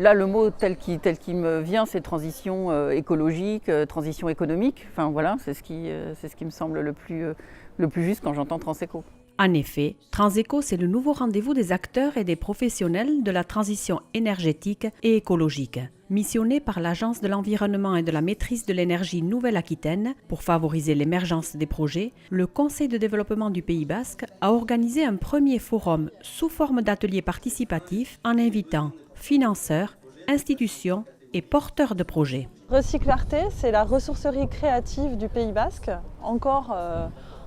Là, le mot tel qui me vient, c'est transition écologique, transition économique. Enfin voilà, c'est ce qui me semble le plus juste quand j'entends Transeco. En effet, Transeco, c'est le nouveau rendez-vous des acteurs et des professionnels de la transition énergétique et écologique. Missionné par l'Agence de l'environnement et de la maîtrise de l'énergie Nouvelle-Aquitaine pour favoriser l'émergence des projets, le Conseil de développement du Pays Basque a organisé un premier forum sous forme d'atelier participatif en invitant financeurs, institutions et porteurs de projets. Recyclarté, c'est la ressourcerie créative du Pays Basque, encore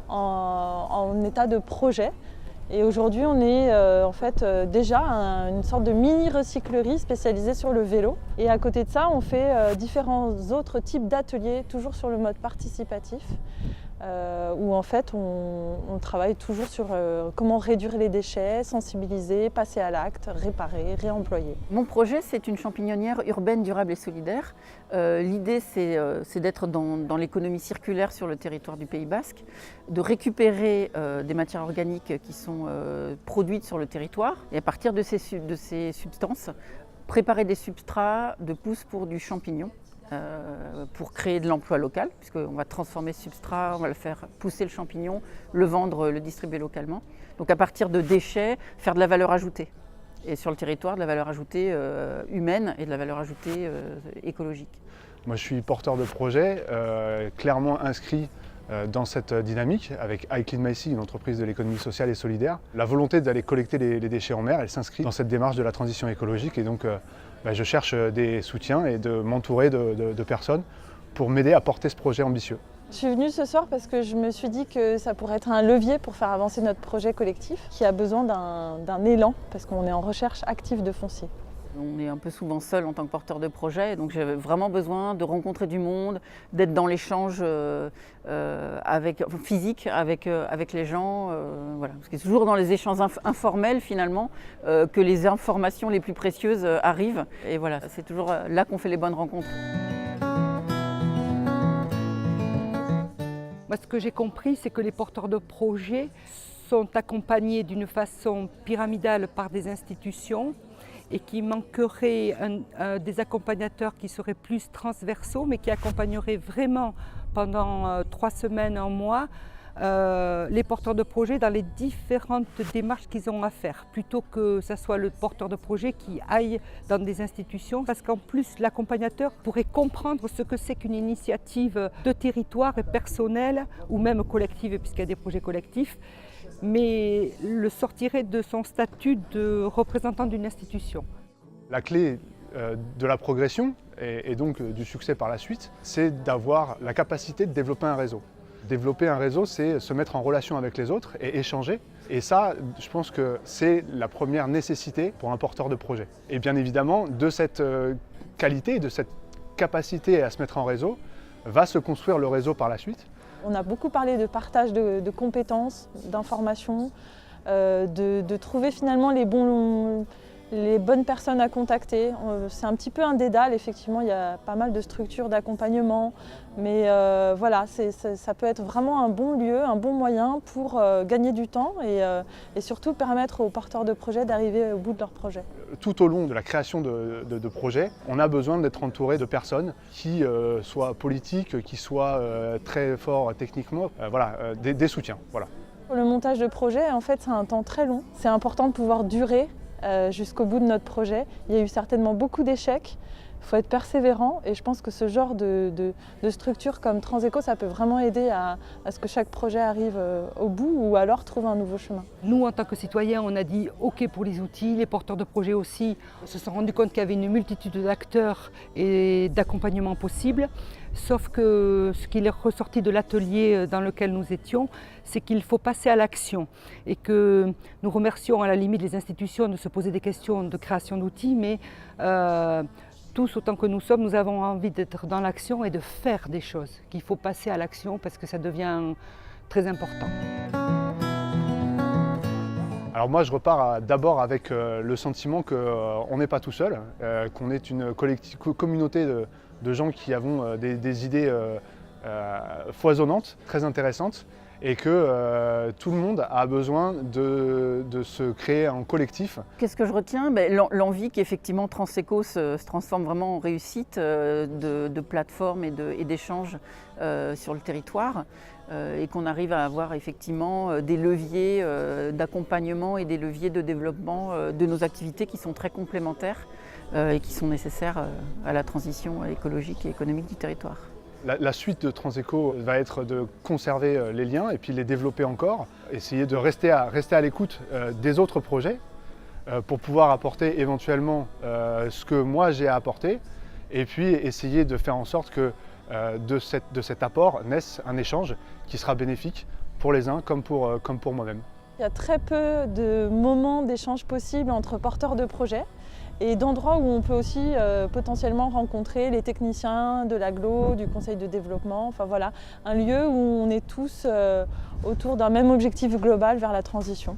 en état de projet. Et aujourd'hui, on est déjà une sorte de mini-recyclerie spécialisée sur le vélo. Et à côté de ça, on fait différents autres types d'ateliers, toujours sur le mode participatif, où en fait, on travaille toujours sur comment réduire les déchets, sensibiliser, passer à l'acte, réparer, réemployer. Mon projet, c'est une champignonnière urbaine, durable et solidaire. L'idée, c'est d'être dans l'économie circulaire sur le territoire du Pays Basque, de récupérer des matières organiques qui sont produites sur le territoire et à partir de ces substances, préparer des substrats de pousse pour du champignon. Pour créer de l'emploi local, puisqu'on va transformer ce substrat, on va le faire pousser le champignon, le vendre, le distribuer localement. Donc à partir de déchets, faire de la valeur ajoutée. Et sur le territoire, de la valeur ajoutée humaine et de la valeur ajoutée écologique. Moi je suis porteur de projet, clairement inscrit dans cette dynamique avec iCleanMySea, une entreprise de l'économie sociale et solidaire. La volonté d'aller collecter les déchets en mer, elle s'inscrit dans cette démarche de la transition écologique et donc je cherche des soutiens et de m'entourer de personnes pour m'aider à porter ce projet ambitieux. Je suis venue ce soir parce que je me suis dit que ça pourrait être un levier pour faire avancer notre projet collectif qui a besoin d'un élan parce qu'on est en recherche active de foncier. On est un peu souvent seul en tant que porteur de projet, donc j'avais vraiment besoin de rencontrer du monde, d'être dans l'échange physique avec les gens. Voilà. Parce que c'est toujours dans les échanges informels finalement que les informations les plus précieuses arrivent. Et voilà, c'est toujours là qu'on fait les bonnes rencontres. Moi, ce que j'ai compris, c'est que les porteurs de projets sont accompagnés d'une façon pyramidale par des institutions et qu'il manquerait des accompagnateurs qui seraient plus transversaux, mais qui accompagneraient vraiment pendant 3 semaines, 1 mois, les porteurs de projets dans les différentes démarches qu'ils ont à faire, plutôt que ce soit le porteur de projet qui aille dans des institutions, parce qu'en plus l'accompagnateur pourrait comprendre ce que c'est qu'une initiative de territoire et personnelle, ou même collective, puisqu'il y a des projets collectifs, mais le sortirait de son statut de représentant d'une institution. La clé de la progression et donc du succès par la suite, c'est d'avoir la capacité de développer un réseau. Développer un réseau, c'est se mettre en relation avec les autres et échanger. Et ça, je pense que c'est la première nécessité pour un porteur de projet. Et bien évidemment, de cette qualité, de cette capacité à se mettre en réseau, va se construire le réseau par la suite. On a beaucoup parlé de partage de compétences, d'informations, de trouver finalement les bonnes personnes à contacter. C'est un petit peu un dédale, effectivement, il y a pas mal de structures d'accompagnement, mais voilà, ça peut être vraiment un bon lieu, un bon moyen pour gagner du temps et surtout permettre aux porteurs de projets d'arriver au bout de leur projet. Tout au long de la création de projets, on a besoin d'être entouré de personnes qui soient politiques, qui soient très forts techniquement, des soutiens. Voilà. Pour le montage de projet, en fait, c'est un temps très long. C'est important de pouvoir durer jusqu'au bout de notre projet. Il y a eu certainement beaucoup d'échecs. Il faut être persévérant et je pense que ce genre de structure comme Transeco, ça peut vraiment aider à ce que chaque projet arrive au bout ou alors trouve un nouveau chemin. Nous, en tant que citoyens, on a dit OK pour les outils, les porteurs de projets aussi se sont rendus compte qu'il y avait une multitude d'acteurs et d'accompagnements possibles. Sauf que ce qui est ressorti de l'atelier dans lequel nous étions, c'est qu'il faut passer à l'action et que nous remercions à la limite les institutions de se poser des questions de création d'outils, mais tous, autant que nous sommes, nous avons envie d'être dans l'action et de faire des choses, qu'il faut passer à l'action parce que ça devient très important. Alors moi je repars d'abord avec le sentiment qu'on n'est pas tout seul, qu'on est une communauté de gens qui avons des idées foisonnantes, très intéressantes et que tout le monde a besoin de se créer en collectif. Qu'est-ce que je retiens? L'envie qu'effectivement Transeco se transforme vraiment en réussite de plateforme et d'échanges sur le territoire et qu'on arrive à avoir effectivement des leviers d'accompagnement et des leviers de développement de nos activités qui sont très complémentaires et qui sont nécessaires à la transition écologique et économique du territoire. La suite de Transeco va être de conserver les liens et puis les développer encore, essayer de rester à l'écoute des autres projets pour pouvoir apporter éventuellement ce que moi j'ai à apporter et puis essayer de faire en sorte que de cet apport naisse un échange qui sera bénéfique pour les uns comme pour moi-même. Il y a très peu de moments d'échange possibles entre porteurs de projets et d'endroits où on peut aussi potentiellement rencontrer les techniciens de l'agglo, du conseil de développement, enfin voilà, un lieu où on est tous autour d'un même objectif global vers la transition.